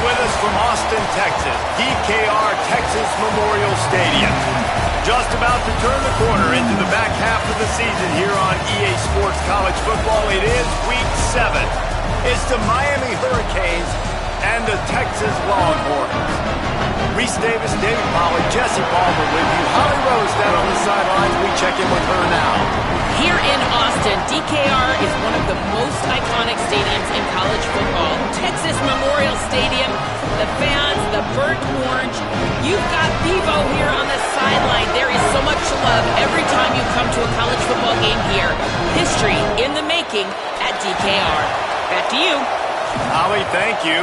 with us from Austin, Texas, DKR Texas Memorial Stadium. Just about to turn the corner into the back half of the season here on EA Sports College Football. It is Week 7. It's the Miami Hurricanes and the Texas Longhorns. Reese Davis, David Pollard, Jesse Palmer with you. Holly Rose down on the sidelines. We check in with her now. Here in Austin, DKR is one of the most iconic stadiums in college football. Texas Memorial Stadium, the fans, the burnt orange. You've got Bevo here on the sideline. There is so much love every time you come to a college football game here. History in the making at DKR. Back to you. Holly, thank you.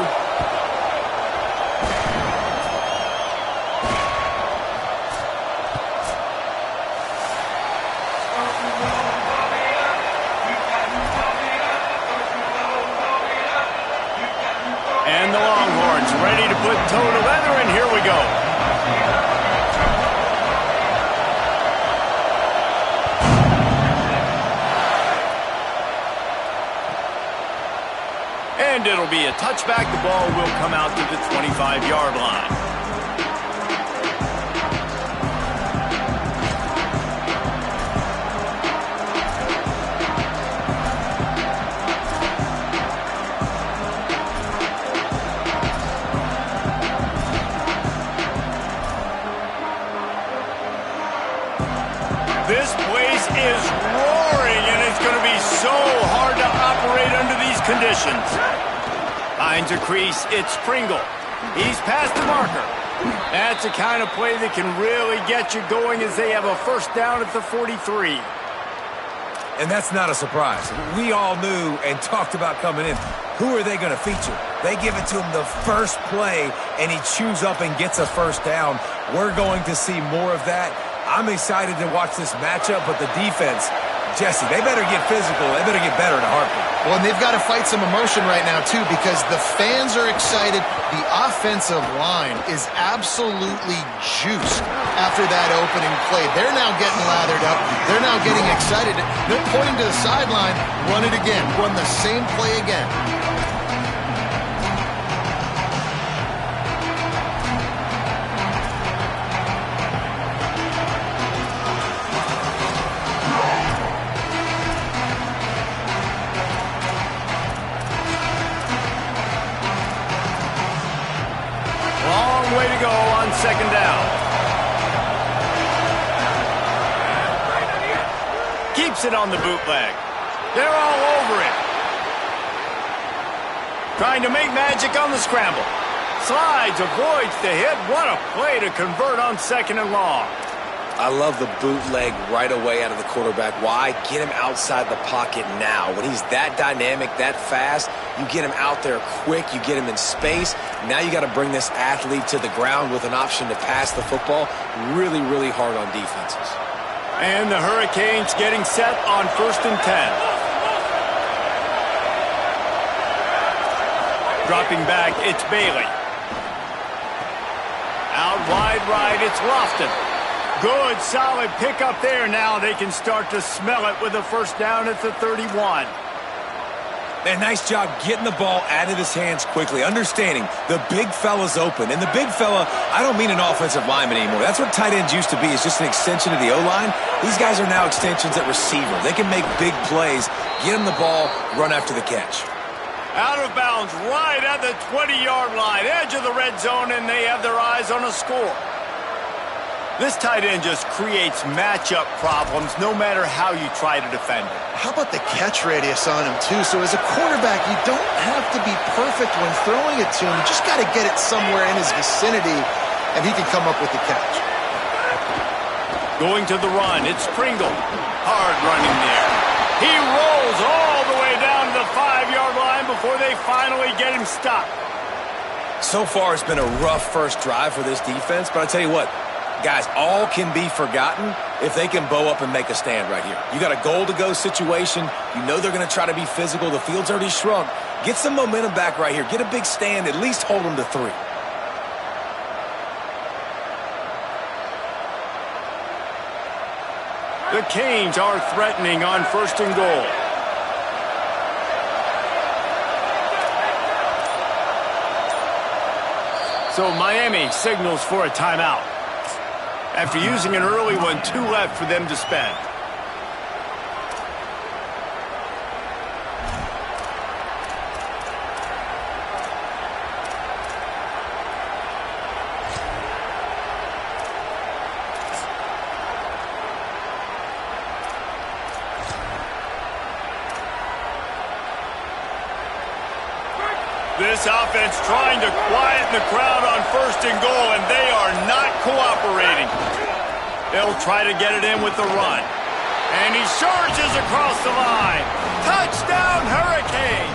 And the Longhorns ready to put toe to leather, and here we go. And it'll be a touchback. The ball will come out to the 25-yard line. This place is roaring, and it's going to be so hard to operate under these conditions. Finds a crease. It's Pringle. He's past the marker. That's the kind of play that can really get you going as they have a first down at the 43. And that's not a surprise. We all knew and talked about coming in. Who are they going to feature? They give it to him the first play, and he chews up and gets a first down. We're going to see more of that. I'm excited to watch this matchup, but the defense, Jesse, they better get physical. They better get better in a heartbeat. Well, and they've got to fight some emotion right now, too, because the fans are excited. The offensive line is absolutely juiced after that opening play. They're now getting lathered up. They're now getting excited. They're pointing to the sideline. Run it again. Run the same play again. Way to go on second down. Keeps it on the bootleg. They're all over it. Trying to make magic on the scramble. Slides, avoids the hit. What a play to convert on second and long. I love the bootleg right away out of the quarterback. Why? Get him outside the pocket now. When he's that dynamic, that fast, you get him out there quick, you get him in space. Now you got to bring this athlete to the ground with an option to pass the football. Really, really hard on defenses. And the Hurricanes getting set on 1st and 10. Dropping back, it's Bailey. Out wide right, it's Lofton. Good, solid pickup there. Now they can start to smell it with a first down at the 31. And nice job getting the ball out of his hands quickly, understanding the big fella's open. And the big fella, I don't mean an offensive lineman anymore. That's what tight ends used to be, is just an extension of the O-line. These guys are now extensions at receiver. They can make big plays, get him the ball, run after the catch. Out of bounds right at the 20-yard line, edge of the red zone, and they have their eyes on a score. This tight end just creates matchup problems no matter how you try to defend it. How about the catch radius on him, too? So as a quarterback, you don't have to be perfect when throwing it to him. You just got to get it somewhere in his vicinity, and he can come up with the catch. Going to the run, it's Pringle. Hard running there. He rolls all the way down to the 5-yard line before they finally get him stopped. So far, it's been a rough first drive for this defense, but I'll tell you what, guys, all can be forgotten if they can bow up and make a stand right here. You got a goal-to-go situation. You know they're going to try to be physical. The field's already shrunk. Get some momentum back right here. Get a big stand. At least hold them to 3. The Kingz are threatening on 1st and goal. So Miami signals for a timeout. After using an early one, 2 left for them to spend. This offense trying to quieten the crowd on 1st and goal, and they are not cooperating. They'll try to get it in with the run. And he surges across the line. Touchdown, Hurricanes!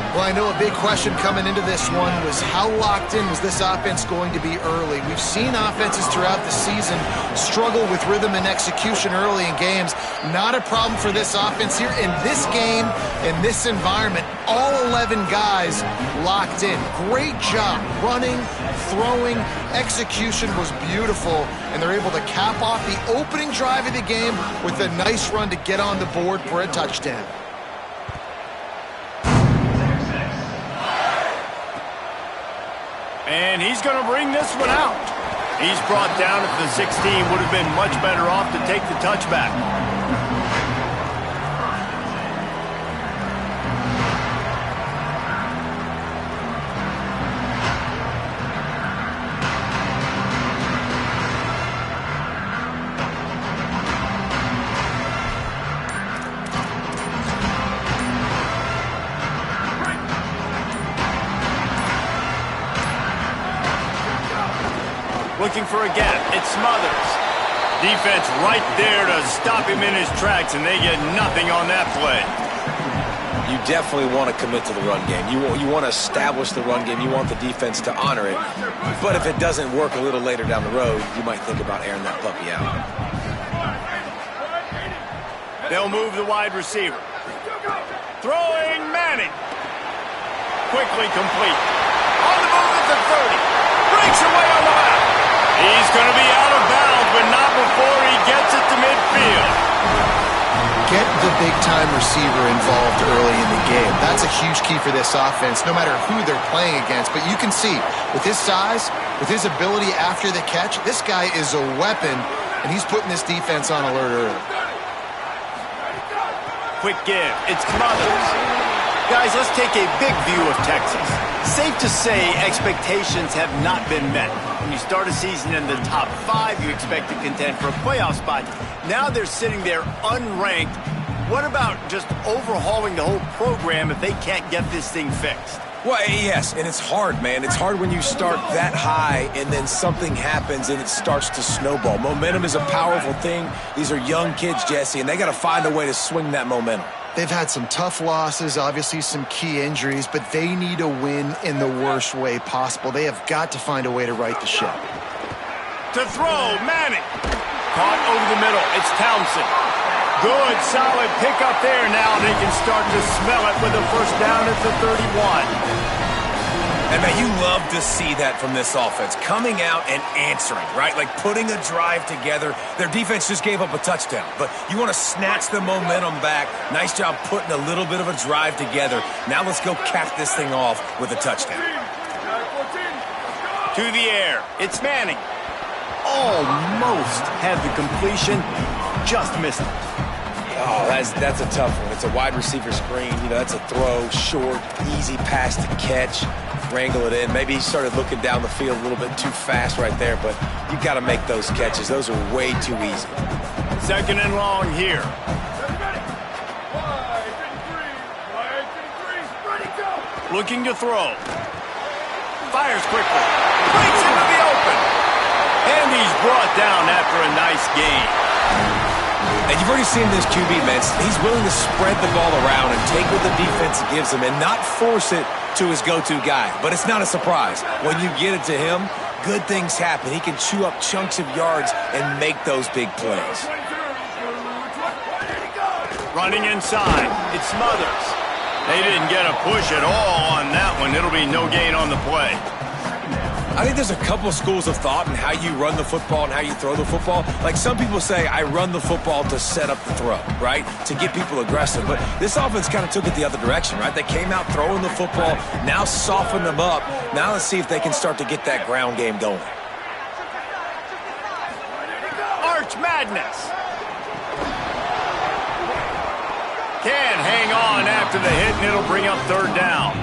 Well, I know a big question coming into this one was how locked in was this offense going to be early? We've seen offenses throughout the season struggle with rhythm and execution early in games. Not a problem for this offense here. In this game, in this environment, all 11 guys locked in. Great job running, throwing, execution was beautiful, and they're able to cap off the opening drive of the game with a nice run to get on the board for a touchdown. And he's going to bring this one out. He's brought down at the 16. Would have been much better off to take the touchback. Looking for a gap. It Smothers. Defense right there to stop him in his tracks, and they get nothing on that play. You definitely want to commit to the run game. You want to establish the run game. You want the defense to honor it. But if it doesn't work a little later down the road, you might think about airing that puppy out. They'll move the wide receiver. Throwing Manning. Quickly complete. On the move at the 30. Breaks away on the left. He's going to be out of bounds, but not before he gets it to midfield. Get the big-time receiver involved early in the game. That's a huge key for this offense, no matter who they're playing against. But you can see, with his size, with his ability after the catch, this guy is a weapon, and he's putting this defense on alert early. Quick give. It's Smothers. Guys, let's take a big view of Texas. Safe to say expectations have not been met. When you start a season in the top 5, you expect to contend for a playoff spot. Now they're sitting there unranked. What about just overhauling the whole program if they can't get this thing fixed? Well, yes, and it's hard, man. It's hard when you start that high and then something happens and it starts to snowball. Momentum is a powerful thing. These are young kids, Jesse, and they got to find a way to swing that momentum. They've had some tough losses, obviously some key injuries, but they need a win in the worst way possible. They have got to find a way to right the ship. To throw, Manning. Caught over the middle. It's Townsend. Good, solid pickup there. Now they can start to smell it with a first down at the 31. And man, you love to see that from this offense. Coming out and answering, right? Like putting a drive together. Their defense just gave up a touchdown, but you want to snatch the momentum back. Nice job putting a little bit of a drive together. Now let's go cap this thing off with a touchdown. To the air. It's Manning. Almost had the completion. Just missed it. Oh, that's a tough one. It's a wide receiver screen. You know, that's a throw, short, easy pass to catch. Wrangle it in. Maybe he started looking down the field a little bit too fast right there, but you got to make those catches. Those are way too easy. 2nd and long here. Looking to throw. Fires quickly. Breaks into the open. And he's brought down after a nice gain. And you've already seen this QB, man. He's willing to spread the ball around and take what the defense gives him and not force it to his go-to guy. But it's not a surprise. When you get it to him, good things happen. He can chew up chunks of yards and make those big plays. Running inside. It's Smothers. They didn't get a push at all on that one. It'll be no gain on the play. I think there's a couple schools of thought in how you run the football and how you throw the football. Like some people say, I run the football to set up the throw, right? To get people aggressive. But this offense kind of took it the other direction, right? They came out throwing the football, now soften them up. Now let's see if they can start to get that ground game going. Arch Madness. Can hang on after the hit, and it'll bring up third down.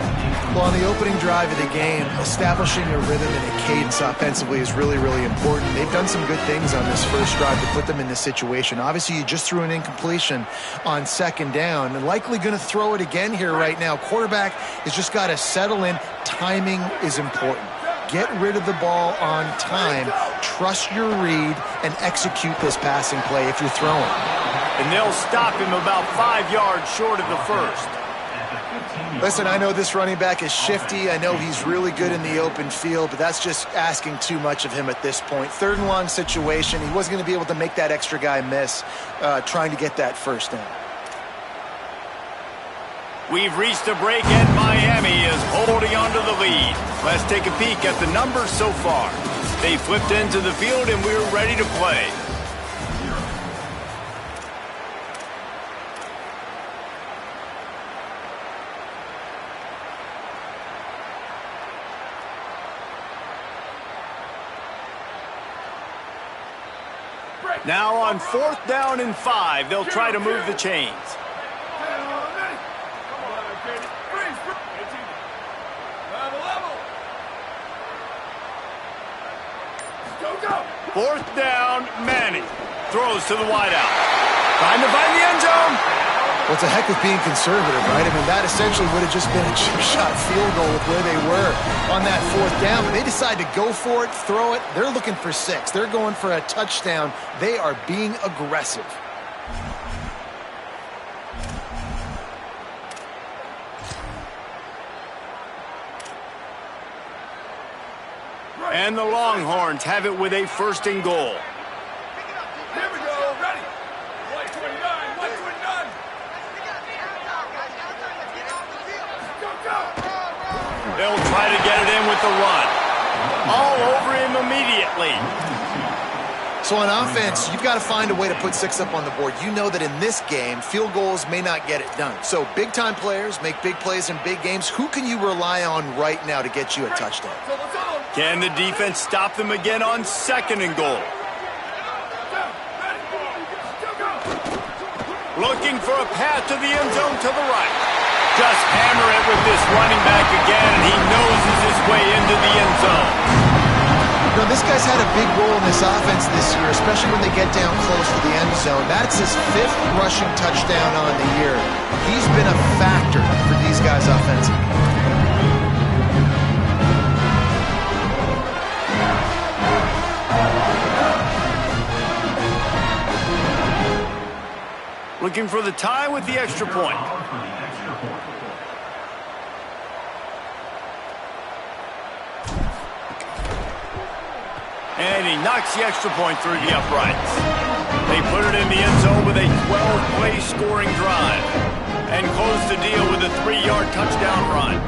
Well, on the opening drive of the game, establishing a rhythm and a cadence offensively is really, really important. They've done some good things on this first drive to put them in this situation. Obviously, you just threw an incompletion on second down and likely going to throw it again here right now. Quarterback has just got to settle in. Timing is important. Get rid of the ball on time. Trust your read and execute this passing play if you're throwing. And they'll stop him about 5 yards short of the first. Listen, I know this running back is shifty. I know he's really good in the open field, but that's just asking too much of him at this point. Third and long situation. He wasn't going to be able to make that extra guy miss trying to get that first down. We've reached a break, and Miami is holding on to the lead. Let's take a peek at the numbers so far. They flipped into the field, and we're ready to play. Now on 4th down and 5, they'll try to move the chains. Fourth down, Manning throws to the wideout. Trying to find the end zone. Well, it's a heck of being conservative, right? I mean, that essentially would have just been a chip-shot field goal with where they were on that fourth down. But they decide to go for it, throw it. They're looking for 6. They're going for a touchdown. They are being aggressive. And the Longhorns have it with a 1st and goal. Here we go, ready. 129, 129. They'll try to get it in with the run. All over him immediately. So on offense, you've got to find a way to put 6 up on the board. You know that in this game, field goals may not get it done. So big-time players make big plays in big games. Who can you rely on right now to get you a touchdown? Can the defense stop them again on 2nd and goal? Looking for a path to the end zone to the right. Just hammer it with this running back again, and he noses his way into the end zone. You know, this guy's had a big role in this offense this year, especially when they get down close to the end zone. That's his 5th rushing touchdown on the year. He's been a factor for these guys offensively. Looking for the tie with the extra point. And he knocks the extra point through the uprights. They put it in the end zone with a 12-play scoring drive and close the deal with a 3-yard touchdown run.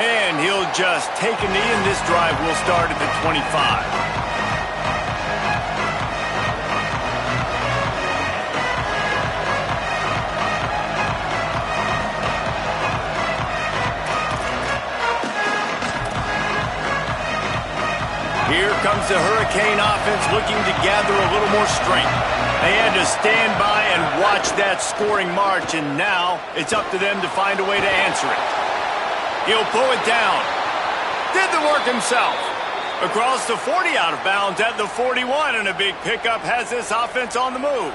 And he'll just take a knee, and this drive will start at the 25. Here comes the Hurricane offense looking to gather a little more strength. They had to stand by and watch that scoring march, and now it's up to them to find a way to answer it. He'll pull it down. Did the work himself. Across the 40, out of bounds at the 41, and a big pickup has this offense on the move.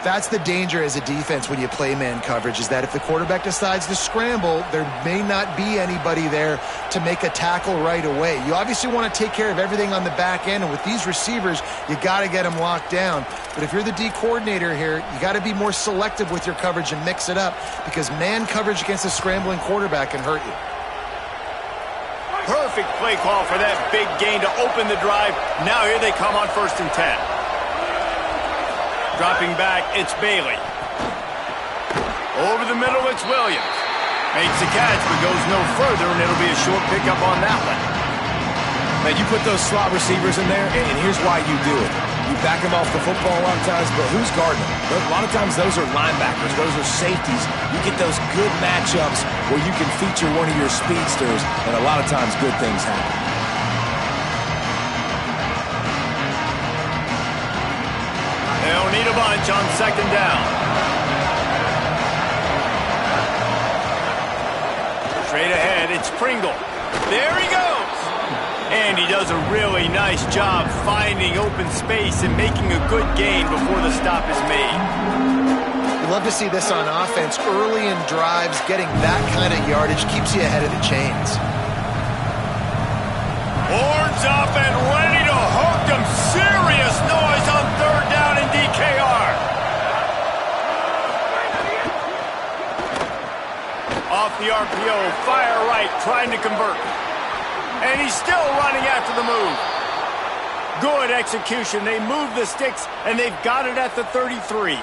That's the danger as a defense when you play man coverage, is that if the quarterback decides to scramble, there may not be anybody there to make a tackle right away. You obviously want to take care of everything on the back end, and with these receivers, you got to get them locked down. But if you're the D coordinator here, you got to be more selective with your coverage and mix it up, because man coverage against a scrambling quarterback can hurt you. Perfect play call for that big gain to open the drive. Now here they come on 1st and 10. Dropping back, it's Bailey. Over the middle, it's Williams. Makes the catch, but goes no further, and it'll be a short pickup on that one. Man, you put those slot receivers in there, and here's why you do it. You back them off the football a lot of times, but who's guarding them? A lot of times those are linebackers. Those are safeties. You get those good matchups where you can feature one of your speedsters, and a lot of times good things happen. They'll need a bunch on 2nd down. Straight ahead, it's Pringle. There he goes! And he does a really nice job finding open space and making a good gain before the stop is made. You love to see this on offense. Early in drives, getting that kind of yardage keeps you ahead of the chains. Horns up and ready to hook them. Serious noise on 3rd down in DKR. Off the RPO, fire right, trying to convert. And he's still running after the move. Good execution. They move the sticks, and they've got it at the 33.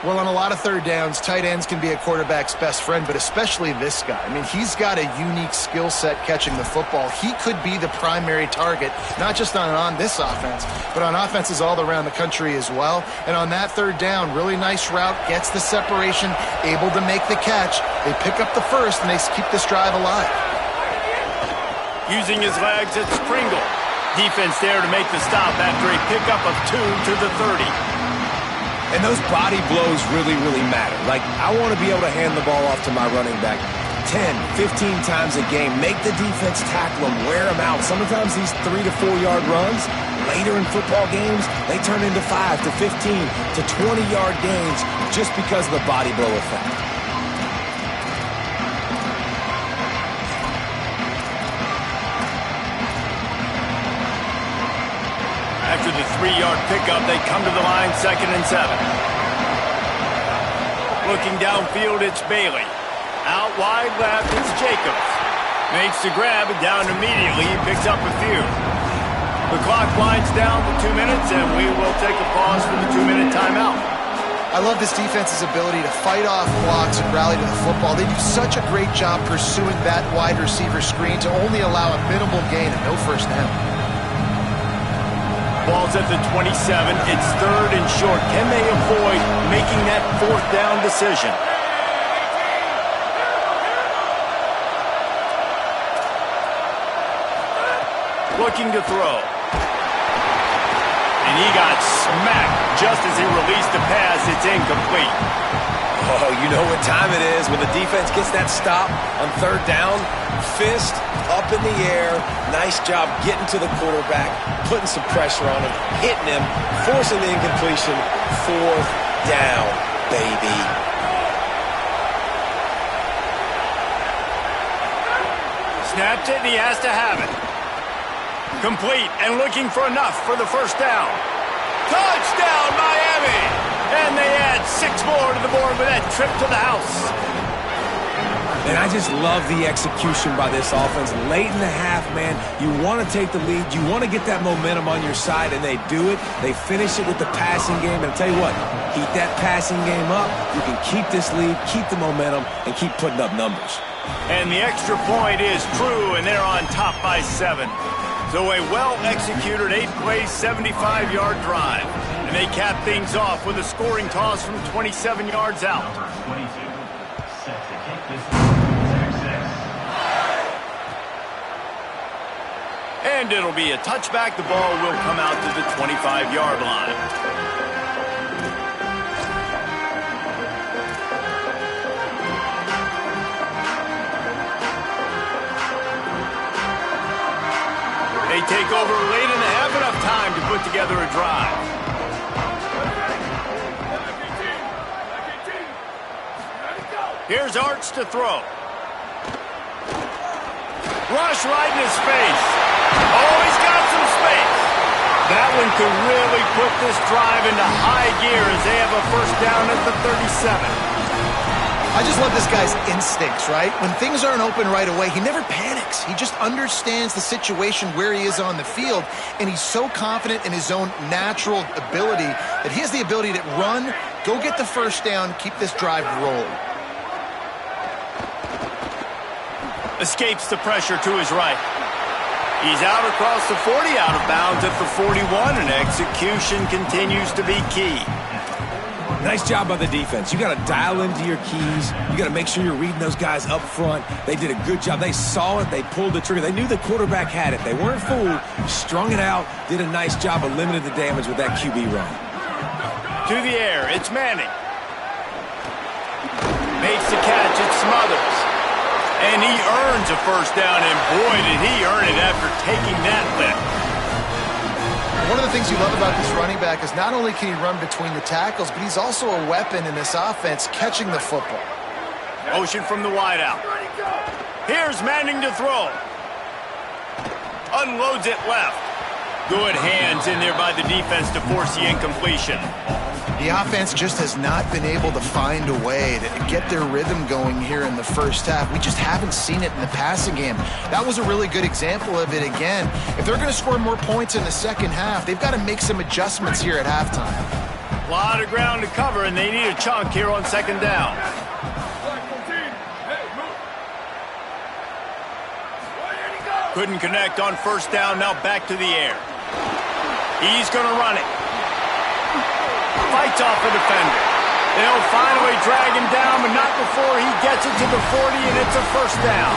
Well, on a lot of 3rd downs, tight ends can be a quarterback's best friend, but especially this guy. I mean, he's got a unique skill set catching the football. He could be the primary target, not just on this offense, but on offenses all around the country as well. And on that 3rd down, really nice route, gets the separation, able to make the catch. They pick up the first, and they keep this drive alive. Using his legs, it's Pringle. Defense there to make the stop after a pickup of 2 to the 30. And those body blows really, really matter. Like, I want to be able to hand the ball off to my running back 10, 15 times a game. Make the defense tackle them, wear them out. Sometimes these 3 to 4 yard runs, later in football games, they turn into 5 to 15 to 20 yard gains just because of the body blow effect. After the 3-yard pickup, they come to the line, 2nd and 7. Looking downfield, it's Bailey. Out wide left, it's Jacobs. Makes the grab, and down immediately. He picks up a few. The clock winds down to 2 minutes, and we will take a pause for the 2-minute timeout. I love this defense's ability to fight off blocks and rally to the football. They do such a great job pursuing that wide receiver screen to only allow a minimal gain and no first down. Ball's at the 27. It's 3rd and short. Can they avoid making that 4th down decision? Looking to throw. And he got smacked just as he released the pass. It's incomplete. Oh, you know what time it is when the defense gets that stop on 3rd down. Fist up in the air. Nice job getting to the quarterback, putting some pressure on him, hitting him, forcing the incompletion. 4th down, baby. Snapped it, and he has to have it. Complete, and looking for enough for the 1st down. Touchdown, Miami! And they add 6 more to the board with that trip to the house. And I just love the execution by this offense. Late in the half, man, you want to take the lead. You want to get that momentum on your side, and they do it. They finish it with the passing game. And I'll tell you what, keep that passing game up. You can keep this lead, keep the momentum, and keep putting up numbers. And the extra point is true, and they're on top by 7. So a well-executed 8-play, 75-yard drive. And they cap things off with a scoring toss from 27 yards out. And it'll be a touchback. The ball will come out to the 25-yard line. They take over late and they have enough time to put together a drive. Here's Arch to throw. Rush right in his face. Oh, he's got some space. That one could really put this drive into high gear as they have a 1st down at the 37. I just love this guy's instincts, right? When things aren't open right away, he never panics. He just understands the situation where he is on the field, and he's so confident in his own natural ability that he has the ability to run, go get the first down, keep this drive rolling. Escapes the pressure to his right. He's out across the 40, out of bounds at the 41, and execution continues to be key. Nice job by the defense. You got to dial into your keys. You got to make sure you're reading those guys up front. They did a good job. They saw it. They pulled the trigger. They knew the quarterback had it. They weren't fooled. Strung it out. Did a nice job of limiting the damage with that QB run. To the air. It's Manning. Makes the catch. It's Smothers. And he earns a first down, and boy, did he earn it after taking that lift. One of the things you love about this running back is not only can he run between the tackles, but he's also a weapon in this offense catching the football. Motion from the wideout. Here's Manning to throw. Unloads it left. Good hands in there by the defense to force the incompletion. The offense just has not been able to find a way to get their rhythm going here in the first half. We just haven't seen it in the passing game. That was a really good example of it again. If they're going to score more points in the second half, they've got to make some adjustments here at halftime. A lot of ground to cover, and they need a chunk here on second down. Couldn't connect on first down, now back to the air. He's going to run it. Fights off a defender. They'll finally drag him down, but not before he gets it to the 40, and it's a first down.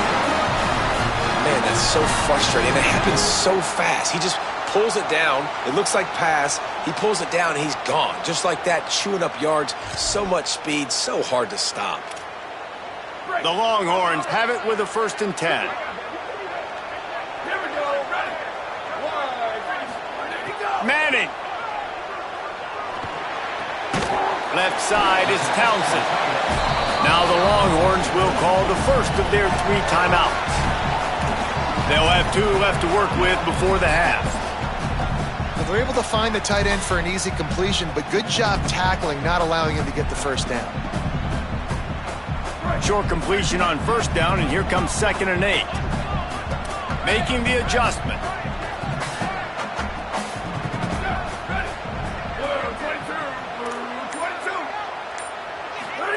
Man, that's so frustrating. It happens so fast. He just pulls it down. It looks like pass. He pulls it down, and he's gone. Just like that, chewing up yards. So much speed, so hard to stop. The Longhorns have it with a 1st and 10. Manning. Left side is Townsend. Now the Longhorns will call the first of their 3 timeouts. They'll have 2 left to work with before the half. Well, they're able to find the tight end for an easy completion, but good job tackling, not allowing him to get the first down. Short completion on first down, and here comes 2nd and 8. Making the adjustment.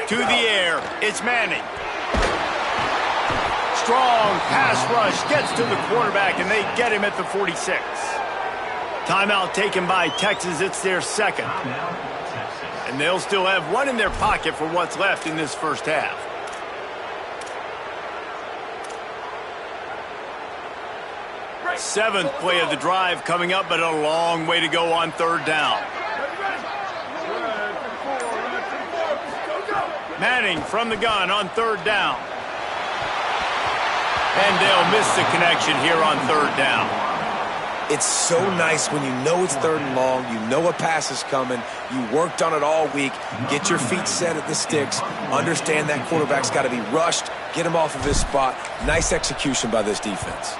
To the air, it's Manning. Strong pass rush gets to the quarterback, and they get him at the 46. Timeout taken by Texas. It's their 2nd. And they'll still have 1 in their pocket for what's left in this first half. Seventh play of the drive coming up, but a long way to go on 3rd down. Manning from the gun on 3rd down. And they'll miss the connection here on 3rd down. It's so nice when you know it's 3rd and long, you know a pass is coming, you worked on it all week, get your feet set at the sticks, understand that quarterback's got to be rushed, get him off of his spot. Nice execution by this defense.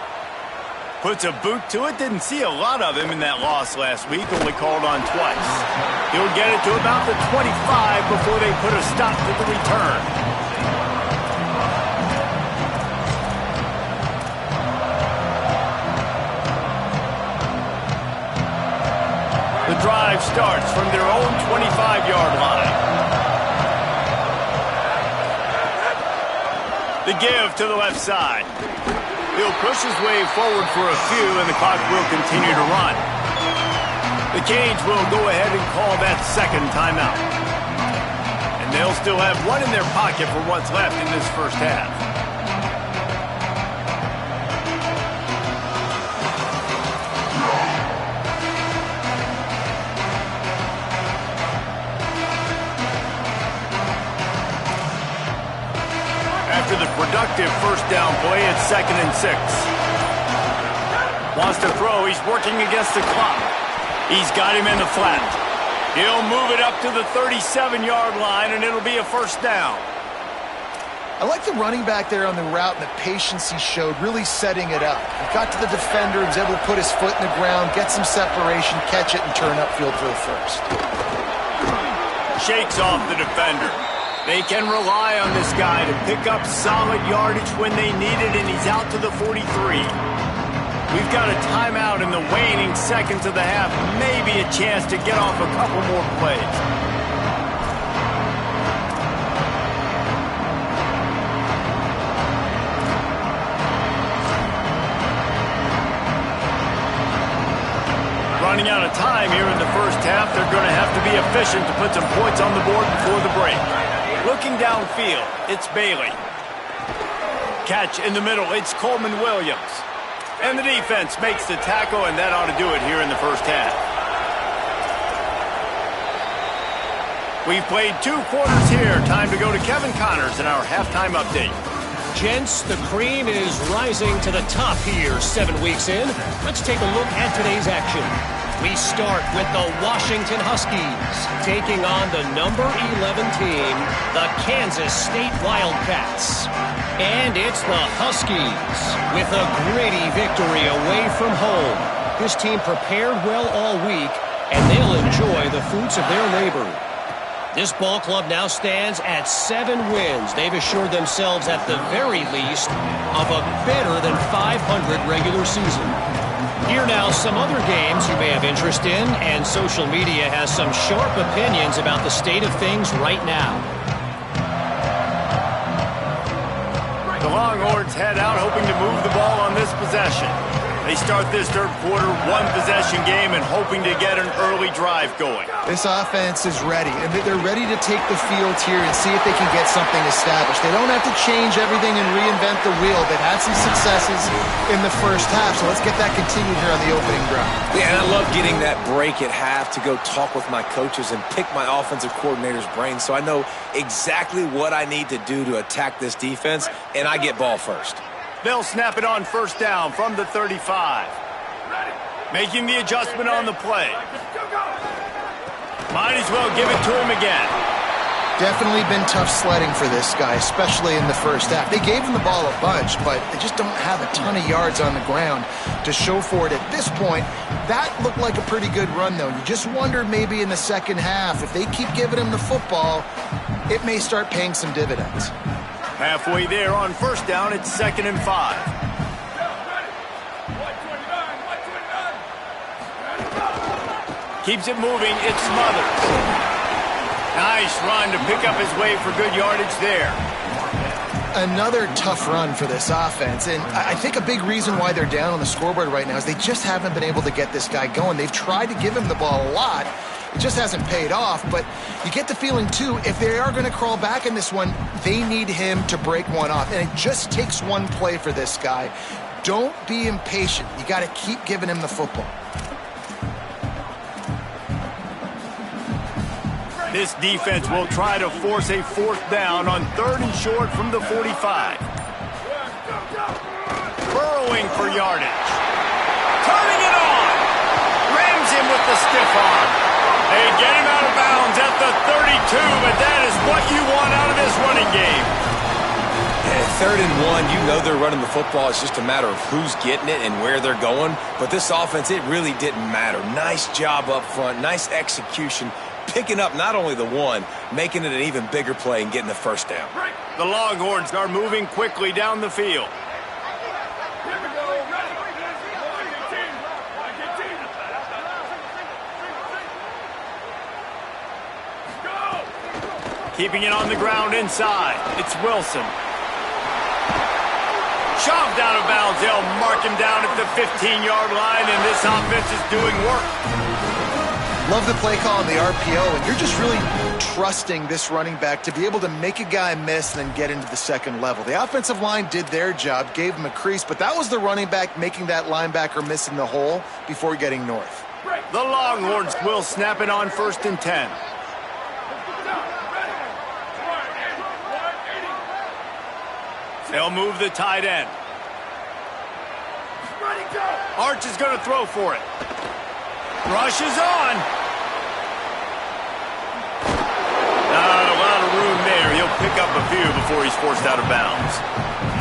Puts a boot to it. Didn't see a lot of him in that loss last week. Only called on twice. He'll get it to about the 25 before they put a stop to the return. The drive starts from their own 25-yard line. The give to the left side. He'll push his way forward for a few, and the clock will continue to run. The Kingz will go ahead and call that 2nd timeout. And they'll still have 1 in their pocket for what's left in this first half. After the productive first down play, it's 2nd and 6. Wants to throw. He's working against the clock. He's got him in the flat. He'll move it up to the 37-yard line, and it'll be a first down. I like the running back there on the route and the patience he showed, really setting it up. He got to the defender, was able to put his foot in the ground, get some separation, catch it, and turn upfield for the first. Shakes off the defender. They can rely on this guy to pick up solid yardage when they need it, and he's out to the 43. We've got a timeout in the waning seconds of the half. Maybe a chance to get off a couple more plays. Running out of time here in the first half. They're going to have to be efficient to put some points on the board before the break. Looking downfield, it's Bailey. Catch in the middle, it's Coleman Williams. And the defense makes the tackle, and that ought to do it here in the first half. We've played 2 quarters here. Time to go to Kevin Connors in our halftime update. Gents, the cream is rising to the top here 7 weeks in. Let's take a look at today's action. We start with the Washington Huskies taking on the number 11 team, the Kansas State Wildcats. And it's the Huskies with a gritty victory away from home. This team prepared well all week, and they'll enjoy the fruits of their labor. This ball club now stands at 7 wins. They've assured themselves at the very least of a better than 500 regular season. Here now some other games you may have interest in, and social media has some sharp opinions about the state of things right now. The Longhorns head out hoping to move the ball on this possession. They start this third quarter, 1-possession game, and hoping to get an early drive going. This offense is ready, and they're ready to take the field here and see if they can get something established. They don't have to change everything and reinvent the wheel. They've had some successes in the first half, so let's get that continued here on the opening drive. Yeah, and I love getting that break at half to go talk with my coaches and pick my offensive coordinator's brain so I know exactly what I need to do to attack this defense, and I get ball first. They'll snap it on first down from the 35. Making the adjustment on the play. Might as well give it to him again. Definitely been tough sledding for this guy, especially in the first half. They gave him the ball a bunch, but they just don't have a ton of yards on the ground to show for it at this point. That looked like a pretty good run, though. You just wondered maybe in the second half, if they keep giving him the football, it may start paying some dividends. Halfway there on first down, it's 2nd and 5. Keeps it moving, it's Smothers. Nice run to pick up his way for good yardage there. Another tough run for this offense, and I think a big reason why they're down on the scoreboard right now is they just haven't been able to get this guy going. They've tried to give him the ball a lot. It just hasn't paid off, but you get the feeling, too, if they are going to crawl back in this one, they need him to break one off, and it just takes one play for this guy. Don't be impatient. You got to keep giving him the football. This defense will try to force a 4th down on 3rd and short from the 45. Burrowing for yardage. Turning it on. Rams him with the stiff arm. They get him out of bounds at the 32, but that is what you want out of this running game. Yeah, 3rd and 1, you know they're running the football. It's just a matter of who's getting it and where they're going. But this offense, it really didn't matter. Nice job up front, nice execution, picking up not only the one, making it an even bigger play and getting the first down. The Longhorns are moving quickly down the field. Keeping it on the ground inside. It's Wilson. Shoved out of bounds. They'll mark him down at the 15-yard line, and this offense is doing work. Love the play call on the RPO, and you're just really trusting this running back to be able to make a guy miss and then get into the second level. The offensive line did their job, gave him a crease, but that was the running back making that linebacker miss in the hole before getting north. The Longhorns will snap it on 1st and 10. They'll move the tight end. Arch is going to throw for it. Rush is on. Not a lot of room there. He'll pick up a few before he's forced out of bounds.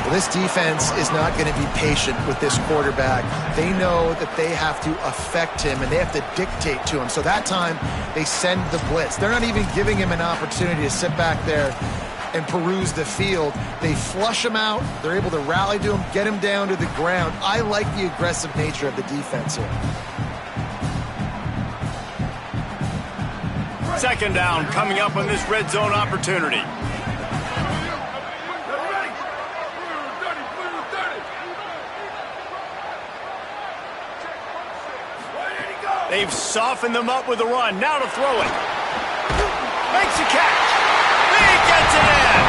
Well, this defense is not going to be patient with this quarterback. They know that they have to affect him, and they have to dictate to him. So that time, they send the blitz. They're not even giving him an opportunity to sit back there and peruse the field. They flush him out. They're able to rally to him, get him down to the ground. I like the aggressive nature of the defense here. Second down coming up on this red zone opportunity. They've softened them up with a run. Now to throw it. Makes a catch. He gets it in.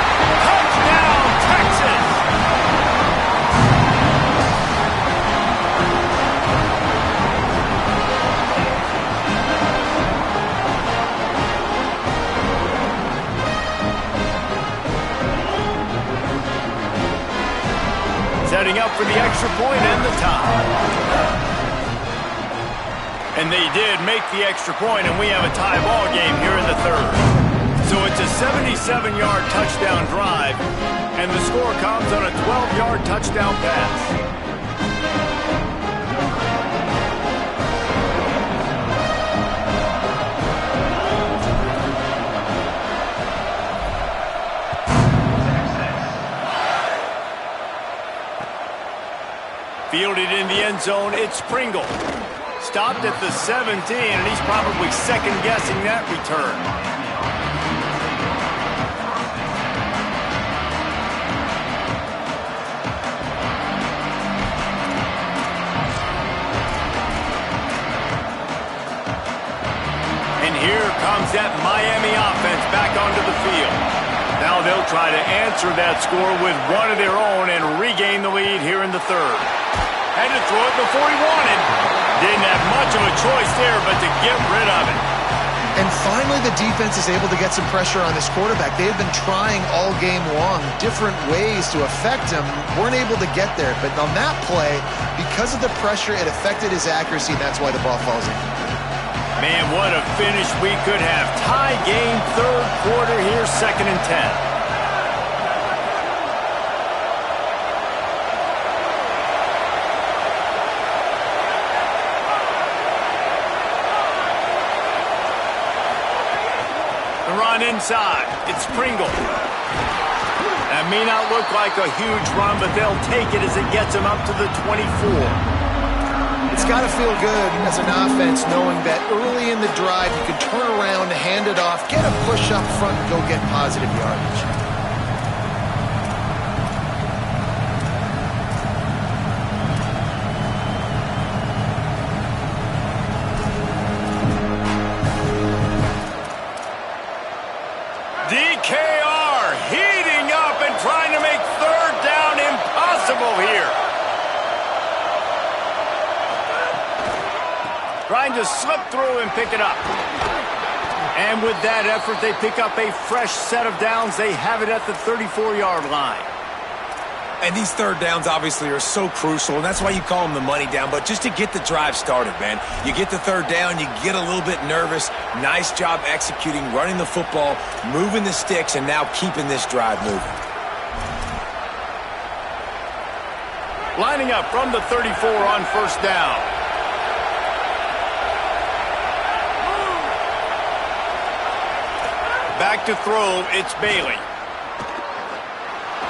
Touchdown, Texas. Setting up for the extra point and the tie. And they did make the extra point, and we have a tie ball game here in the third. So it's a 77-yard touchdown drive, and the score comes on a 12-yard touchdown pass. Fielded in the end zone, it's Pringle. Stopped at the 17, and he's probably second-guessing that return. And here comes that Miami offense back onto the field. Now they'll try to answer that score with one of their own and regain the lead here in the third. Had to throw it before he wanted. Didn't have much of a choice there but to get rid of it. And finally the defense is able to get some pressure on this quarterback. They've been trying all game long different ways to affect him. Weren't able to get there. But on that play, because of the pressure, it affected his accuracy, and that's why the ball falls in. Man, what a finish we could have. Tie game, third quarter here, 2nd and 10. Run inside. It's Pringle. That may not look like a huge run, but they'll take it as it gets them up to the 24. It's got to feel good as an offense knowing that early in the drive you can turn around, hand it off, get a push up front, and go get positive yardage. DKR heating up and trying to make third down impossible here. Trying to slip through and pick it up. And with that effort, they pick up a fresh set of downs. They have it at the 34-yard line. And these third downs obviously are so crucial, and that's why you call them the money down. But just to get the drive started, man, you get the third down, you get a little bit nervous. Nice job executing, running the football, moving the sticks, and now keeping this drive moving. Lining up from the 34 on first down. Back to throw, it's Bailey.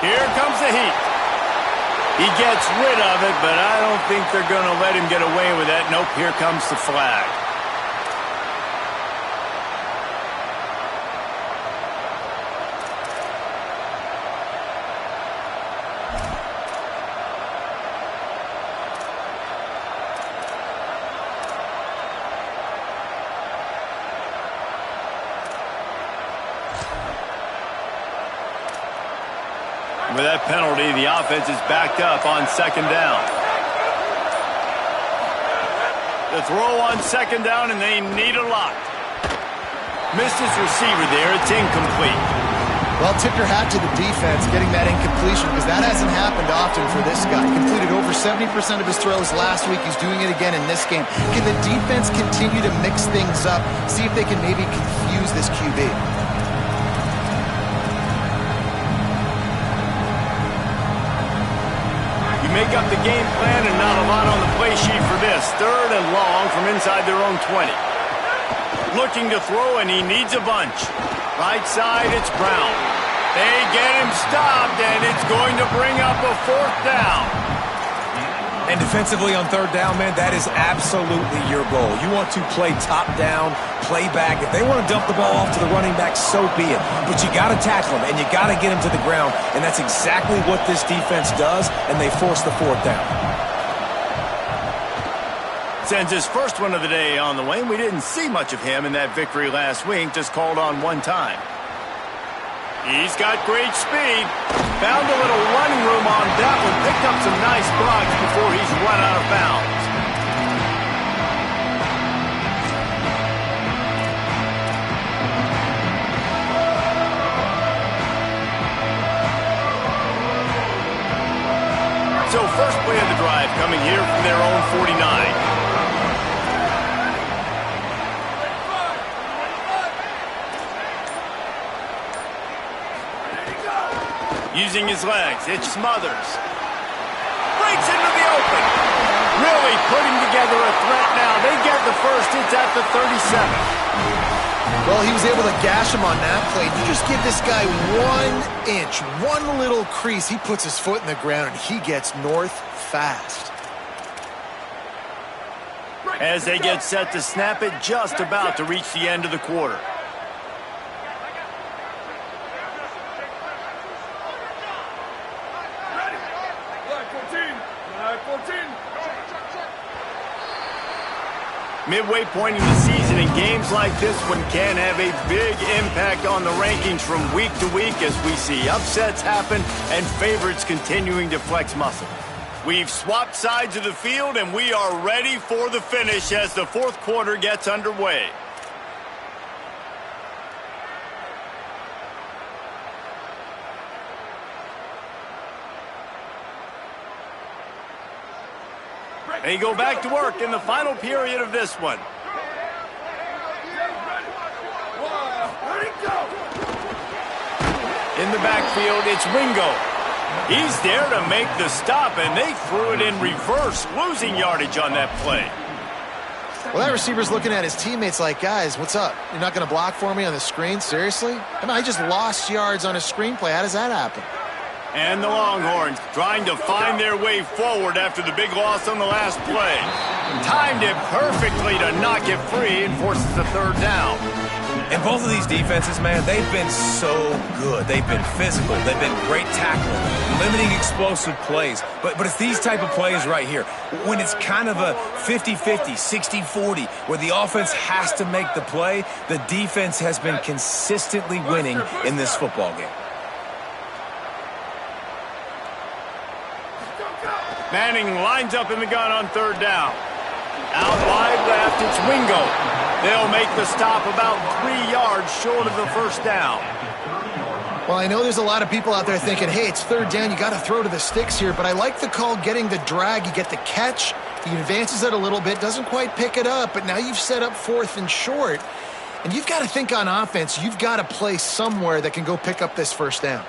Here comes the heat. He gets rid of it, but I don't think they're going to let him get away with that. Nope, here comes the flag. With that penalty, the offense is backed up on second down. The throw on second down, and they need a lot. Missed his receiver there. It's incomplete. Well, tip your hat to the defense getting that incompletion, because that hasn't happened often for this guy. Completed over 70% of his throws last week. He's doing it again in this game. Can the defense continue to mix things up, see if they can maybe confuse this QB? Make up the game plan and not a lot on the play sheet for this. Third and long from inside their own 20. Looking to throw, and he needs a bunch. Right side, it's Brown. They get him stopped, and it's going to bring up a 4th down. And defensively on 3rd down, man, that is absolutely your goal. You want to play top down, play back. If they want to dump the ball off to the running back, so be it. But you got to tackle them, and you got to get them to the ground. And that's exactly what this defense does, and they force the 4th down. Sends his first one of the day on the way. We didn't see much of him in that victory last week, just called on one time. He's got great speed. Found a little running room on that one. Picked up some nice blocks before he's run out of bounds. So first play of the drive coming here from their own 49. Using his legs, it smothers. Breaks into the open. Really putting together a threat now. They get the first. It's at the 37. Well, he was able to gash him on that play. You just give this guy 1 inch, one little crease. He puts his foot in the ground, and he gets north fast. As they get set to snap it, just about to reach the end of the quarter. Midway point in the season, and games like this one can have a big impact on the rankings from week to week as we see upsets happen and favorites continuing to flex muscle. We've swapped sides of the field, and we are ready for the finish as the 4th quarter gets underway. They go back to work in the final period of this one. In the backfield, it's Ringo. He's there to make the stop, and they threw it in reverse, losing yardage on that play. Well, that receiver's looking at his teammates like, guys, what's up? You're not going to block for me on the screen? Seriously? I mean, I just lost yards on a screenplay. How does that happen? And the Longhorns trying to find their way forward after the big loss on the last play. Timed it perfectly to knock it free and forces the 3rd down. And both of these defenses, man, they've been so good. They've been physical. They've been great tackling, limiting explosive plays. But it's these type of plays right here. When it's kind of a 50-50, 60-40, where the offense has to make the play, the defense has been consistently winning in this football game. Manning lines up in the gun on 3rd down. Out wide left, it's Ringo. They'll make the stop about 3 yards short of the 1st down. Well, I know there's a lot of people out there thinking, hey, it's 3rd down, you got to throw to the sticks here, but I like the call getting the drag. You get the catch, he advances it a little bit, doesn't quite pick it up, but now you've set up 4th and short. And you've got to think on offense, you've got to play somewhere that can go pick up this 1st down.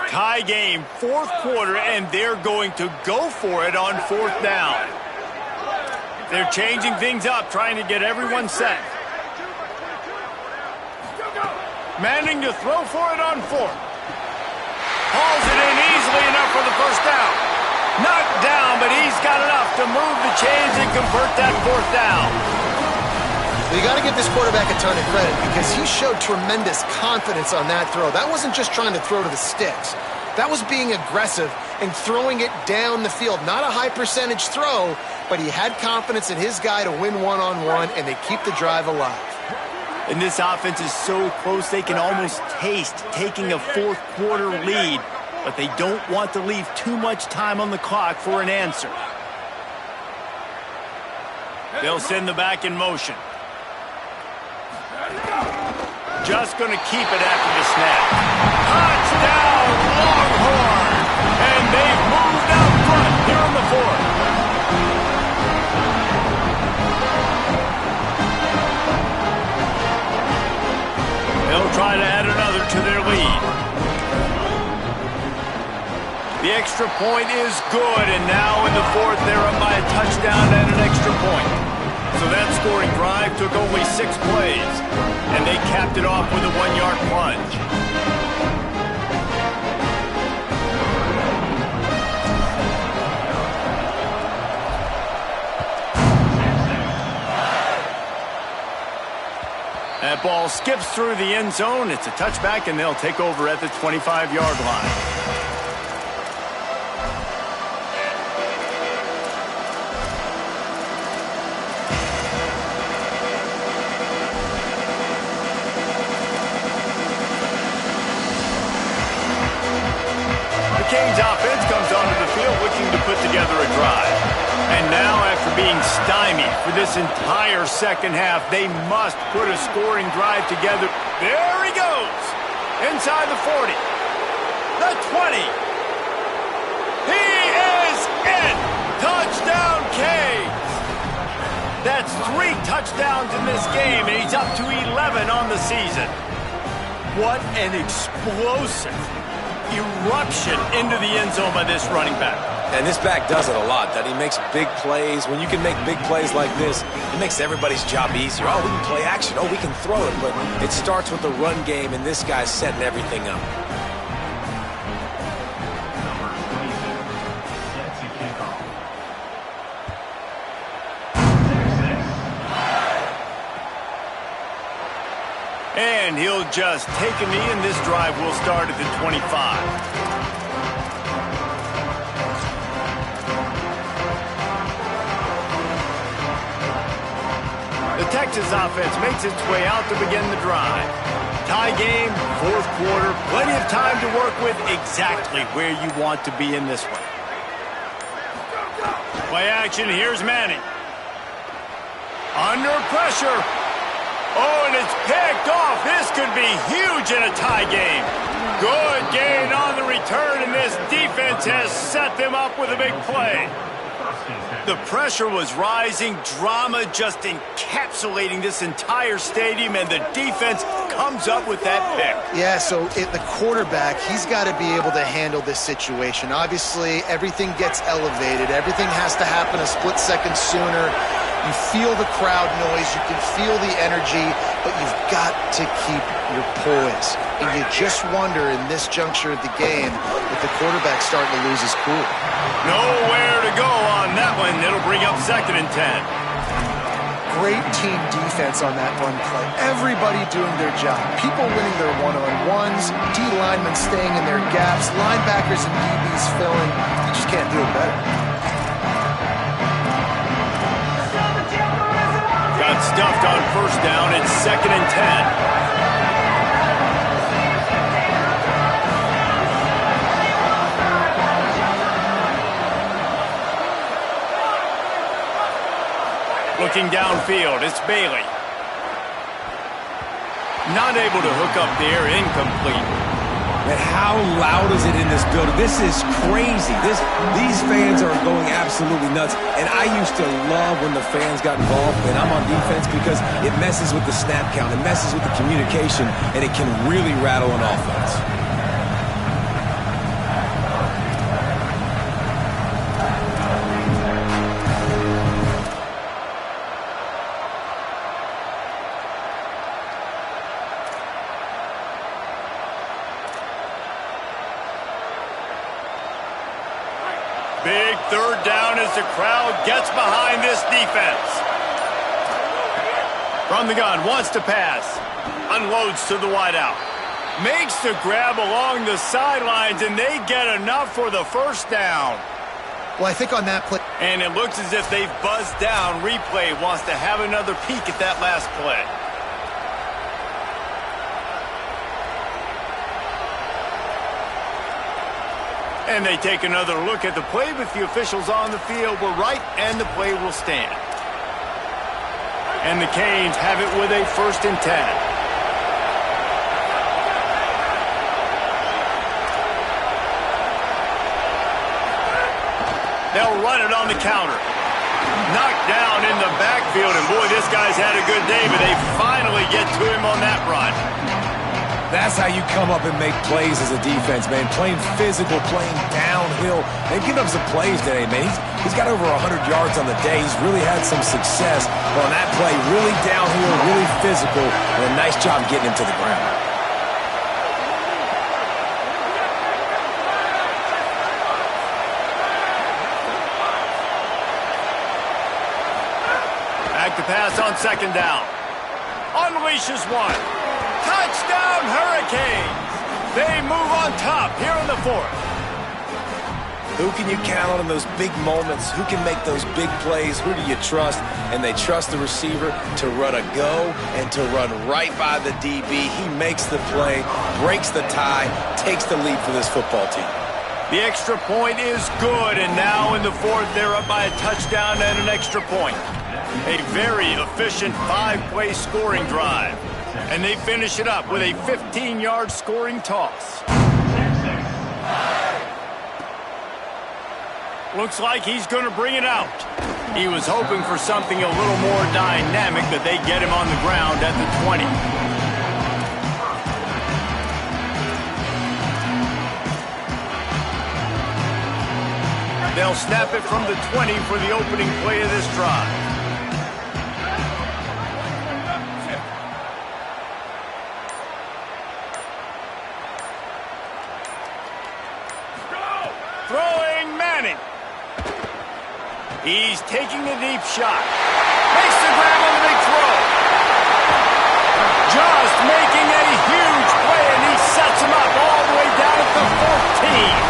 Tie game, 4th quarter, and they're going to go for it on 4th down. They're changing things up, trying to get everyone set. Manning to throw for it on 4th. Hauls it in easily enough for the 1st down. Knocked down, but he's got enough to move the chains and convert that 4th down. You got to give this quarterback a ton of credit because he showed tremendous confidence on that throw. That wasn't just trying to throw to the sticks. That was being aggressive and throwing it down the field. Not a high percentage throw, but he had confidence in his guy to win one-on-one, and they keep the drive alive. And this offense is so close they can almost taste taking a 4th quarter lead, but they don't want to leave too much time on the clock for an answer. They'll send the back in motion. Just going to keep it after the snap. Touchdown, Longhorn! And they've moved out front here in the 4th. They'll try to add another to their lead. The extra point is good, and now in the 4th, they're up by a touchdown and an extra point. So that scoring drive took only 6 plays, and they capped it off with a 1-yard plunge. That ball skips through the end zone. It's a touchback, and they'll take over at the 25-yard line. The Kingz offense comes onto the field looking to put together a drive. And now, after being stymied for this entire second half, they must put a scoring drive together. There he goes. Inside the 40. The 20. He is in. Touchdown, Kingz. That's 3 touchdowns in this game, and he's up to 11 on the season. What an explosive eruption into the end zone by this running back. And this back does it a lot, that he makes big plays. When you can make big plays like this, it makes everybody's job easier. Oh, we can play action. Oh, we can throw it. But it starts with the run game, and this guy's setting everything up. And he'll just take a knee, and this drive will start at the 25. The Texas offense makes its way out to begin the drive. Tie game, 4th quarter, plenty of time to work with, exactly where you want to be in this one. Play action, here's Manning. Under pressure. Oh, and it's picked off. This could be huge in a tie game. Good gain on the return, and this defense has set them up with a big play. The pressure was rising, drama just encapsulating this entire stadium, and the defense comes up with that pick. Yeah, so the quarterback, he's got to be able to handle this situation. Obviously, everything gets elevated. Everything has to happen a split second sooner. You feel the crowd noise, you can feel the energy, but you've got to keep your poise. And you just wonder in this juncture of the game if the quarterback's starting to lose his cool. Nowhere to go on that one. It'll bring up 2nd and 10. Great team defense on that run play. Everybody doing their job. People winning their one-on-ones, D linemen staying in their gaps, linebackers and DBs filling. You just can't do it better. Got stuffed on 1st down. It's 2nd and 10. Looking downfield, it's Bailey. Not able to hook up there, incomplete. And how loud is it in this building? This is crazy. These fans are going absolutely nuts. And I used to love when the fans got involved, and I'm on defense, because it messes with the snap count, it messes with the communication, and it can really rattle an offense. Big 3rd down as the crowd gets behind this defense. From the gun, wants to pass. Unloads to the wideout. Makes the grab along the sidelines, and they get enough for the 1st down. Well, I think on that play... And it looks as if they've buzzed down. Replay wants to have another peek at that last play. And they take another look at the play, but the officials on the field were right, and the play will stand. And the Canes have it with a 1st and 10. They'll run it on the counter. Knocked down in the backfield, and boy, this guy's had a good day, but they finally get to him on that run. That's how you come up and make plays as a defense, man. Playing physical, playing downhill. They've given up some plays today, man. He's got over 100 yards on the day. He's really had some success. But on that play, really downhill, really physical, and a nice job getting him to the ground. Back to pass on second down. Unleashes one. Touchdown, Hurricanes! They move on top here in the fourth. Who can you count on in those big moments? Who can make those big plays? Who do you trust? And they trust the receiver to run a go and to run right by the DB. He makes the play, breaks the tie, takes the lead for this football team. The extra point is good, and now in the fourth, they're up by a touchdown and an extra point. A very efficient 5-play scoring drive. And they finish it up with a 15-yard scoring toss. Looks like he's going to bring it out. He was hoping for something a little more dynamic, but they get him on the ground at the 20. They'll snap it from the 20 for the opening play of this drive. Throwing Manning. He's taking a deep shot. Makes the grab on the big throw. Just making a huge play, and he sets him up all the way down at the 14.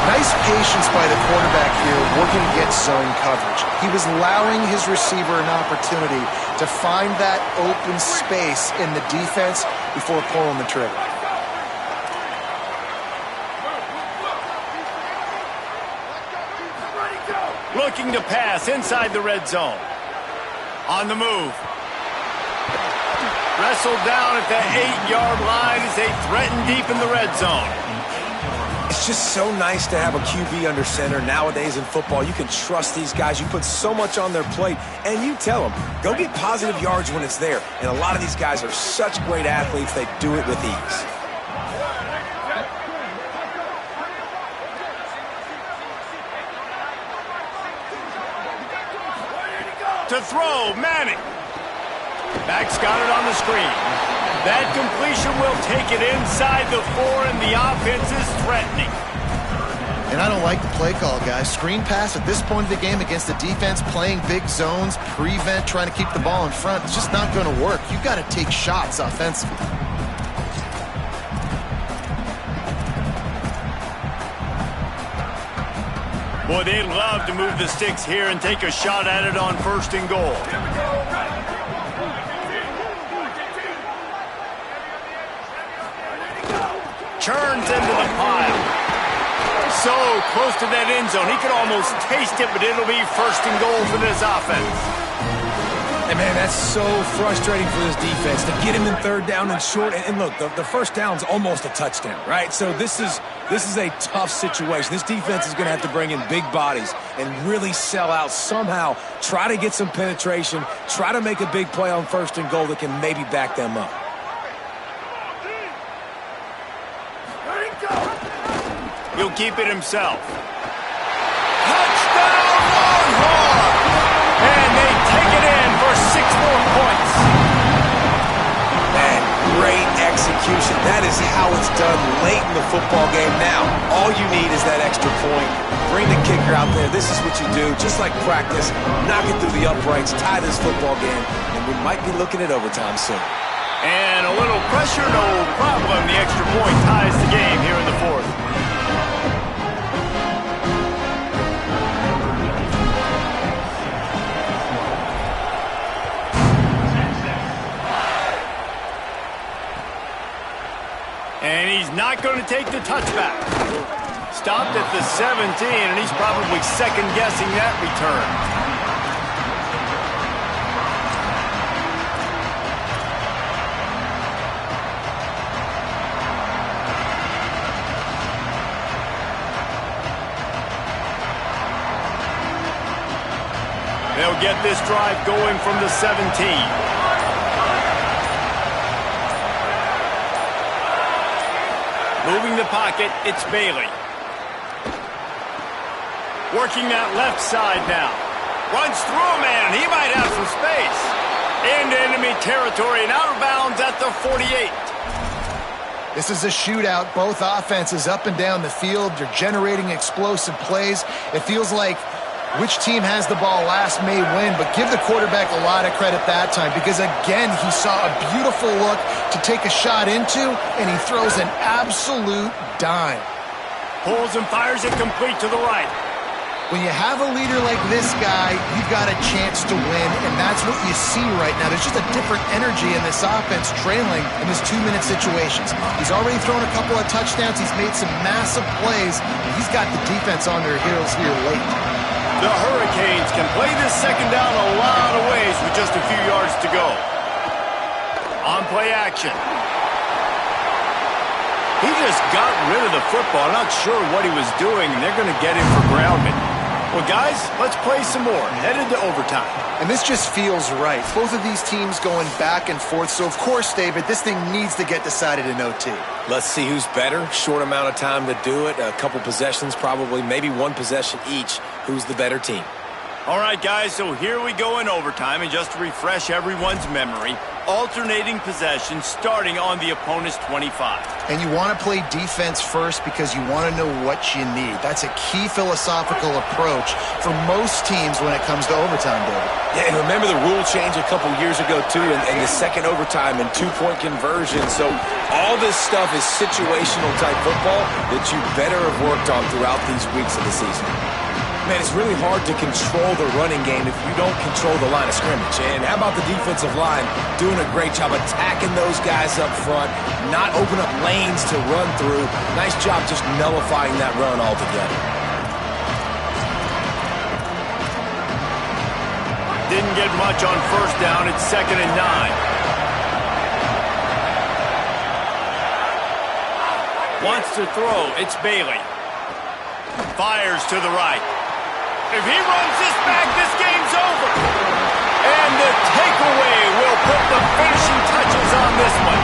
Nice patience by the quarterback here, working against zone coverage. He was allowing his receiver an opportunity to find that open space in the defense before pulling the trigger. Looking to pass inside the red zone. On the move. Wrestled down at the 8-yard line as they threaten deep in the red zone. It's just so nice to have a QB under center. Nowadays in football, you can trust these guys. You put so much on their plate, and you tell them, go get positive yards when it's there. And a lot of these guys are such great athletes, they do it with ease. To throw, Manning. Back's got it on the screen. That completion will take it inside the 4, and the offense is threatening. And I don't like the play call, guys. Screen pass at this point of the game against the defense, playing big zones, prevent, trying to keep the ball in front. It's just not going to work. You've got to take shots offensively. Boy, they'd love to move the sticks here and take a shot at it on 1st and goal. Churns into the pile. So close to that end zone. He could almost taste it, but it'll be 1st and goal for this offense. And, man, that's so frustrating for this defense to get him in 3rd down and short. And look, the 1st down's almost a touchdown, right? So this is a tough situation. This defense is going to have to bring in big bodies and really sell out somehow, try to get some penetration, try to make a big play on 1st and goal that can maybe back them up. He'll keep it himself. Touchdown, Longhorn! And they take it in for 6 more points. Man, great execution. That is how it's done late in the football game. Now, all you need is that extra point. Bring the kicker out there. This is what you do. Just like practice, knock it through the uprights, tie this football game, and we might be looking at overtime soon. And a little pressure, no problem. The extra point ties the game here in the 4th. And he's not going to take the touchback. Stopped at the 17, and he's probably second-guessing that return. They'll get this drive going from the 17. Moving the pocket, it's Bailey. Working that left side now. Runs through a man. He might have some space. Into enemy territory and out of bounds at the 48. This is a shootout. Both offenses up and down the field. They're generating explosive plays. It feels like which team has the ball last may win, but give the quarterback a lot of credit that time because, again, he saw a beautiful look to take a shot into, and he throws an absolute dime. Pulls and fires it complete to the right. When you have a leader like this guy, you've got a chance to win, and that's what you see right now. There's just a different energy in this offense trailing in this 2-minute situations. He's already thrown a couple of touchdowns. He's made some massive plays, and he's got the defense on their heels here late. The Hurricanes can play this second down a lot of ways with just a few yards to go. On play action. He just got rid of the football. I'm not sure what he was doing, and they're going to get him for grounding. Well, guys, let's play some more. Headed to overtime. And this just feels right. Both of these teams going back and forth. So, of course, David, this thing needs to get decided in OT. Let's see who's better. Short amount of time to do it. A couple possessions probably, maybe one possession each. Who's the better team? All right, guys, so here we go in overtime. And just to refresh everyone's memory, alternating possessions starting on the opponent's 25. And you want to play defense first because you want to know what you need. That's a key philosophical approach for most teams when it comes to overtime, David. Yeah, and remember the rule change a couple years ago, too, and the second overtime and two-point conversion. So all this stuff is situational type football that you better have worked on throughout these weeks of the season. Man, it's really hard to control the running game if you don't control the line of scrimmage. And how about the defensive line doing a great job attacking those guys up front, not open up lanes to run through. Nice job just nullifying that run altogether. Didn't get much on first down. It's 2nd and 9. Wants to throw. It's Bailey. Fires to the right. If he runs this back, this game's over. And the takeaway will put the finishing touches on this one.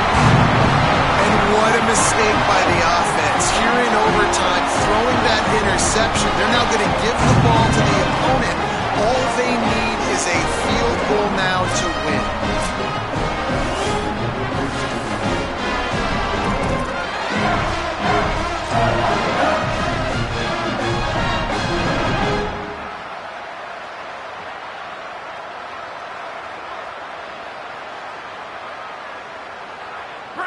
And what a mistake by the offense. Here in overtime, throwing that interception. They're now going to give the ball to the opponent. All they need is a field goal now to win.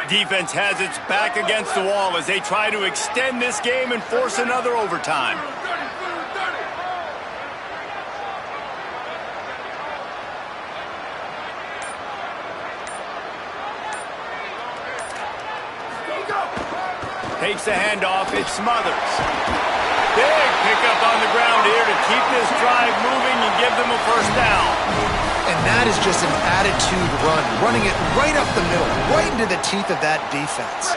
Defense has its back against the wall as they try to extend this game and force another overtime. Takes the handoff, it's Smothers. Big pickup on the ground here to keep this drive moving and give them a first down. And that is just an attitude run, running it right up the middle, right into the teeth of that defense.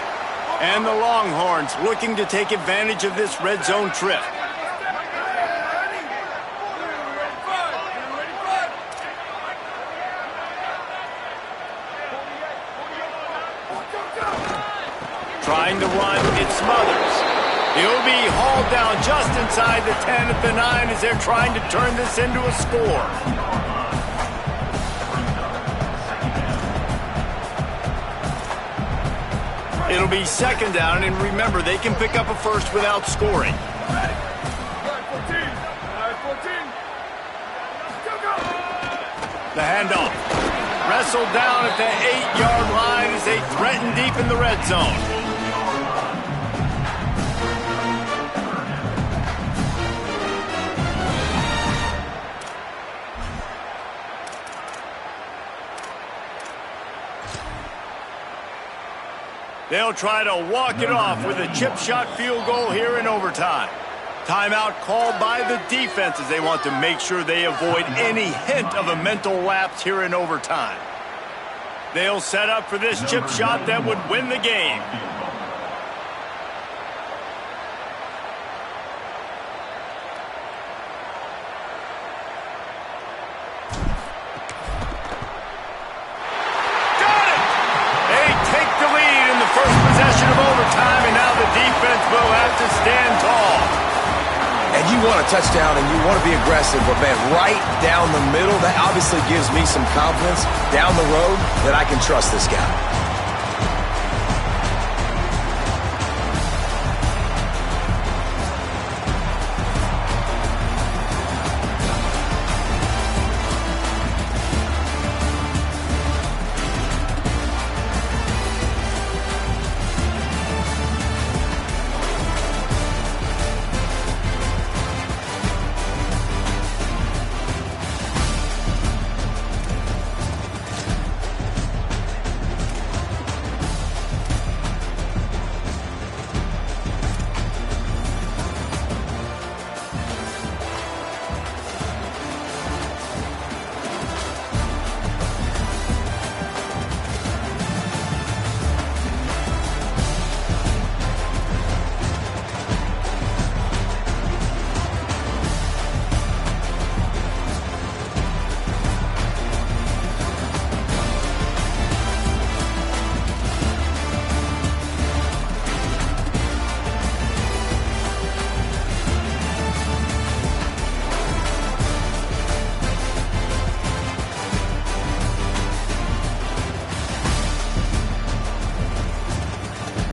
And the Longhorns looking to take advantage of this red zone trip. Trying to run, it's Smothers. He'll be hauled down just inside the 10 at the 9 as they're trying to turn this into a score. It'll be 2nd down, and remember, they can pick up a first without scoring. The handoff. Wrestled down at the 8-yard line as they threaten deep in the red zone. They'll try to walk it off with a chip shot field goal here in overtime. Timeout called by the defense as they want to make sure they avoid any hint of a mental lapse here in overtime. They'll set up for this chip shot that would win the game. Got it! They take the lead in the first possession of overtime, and now the to stand tall. And you want a touchdown and you want to be aggressive, but, man, right down the middle, that obviously gives me some confidence down the road that I can trust this guy.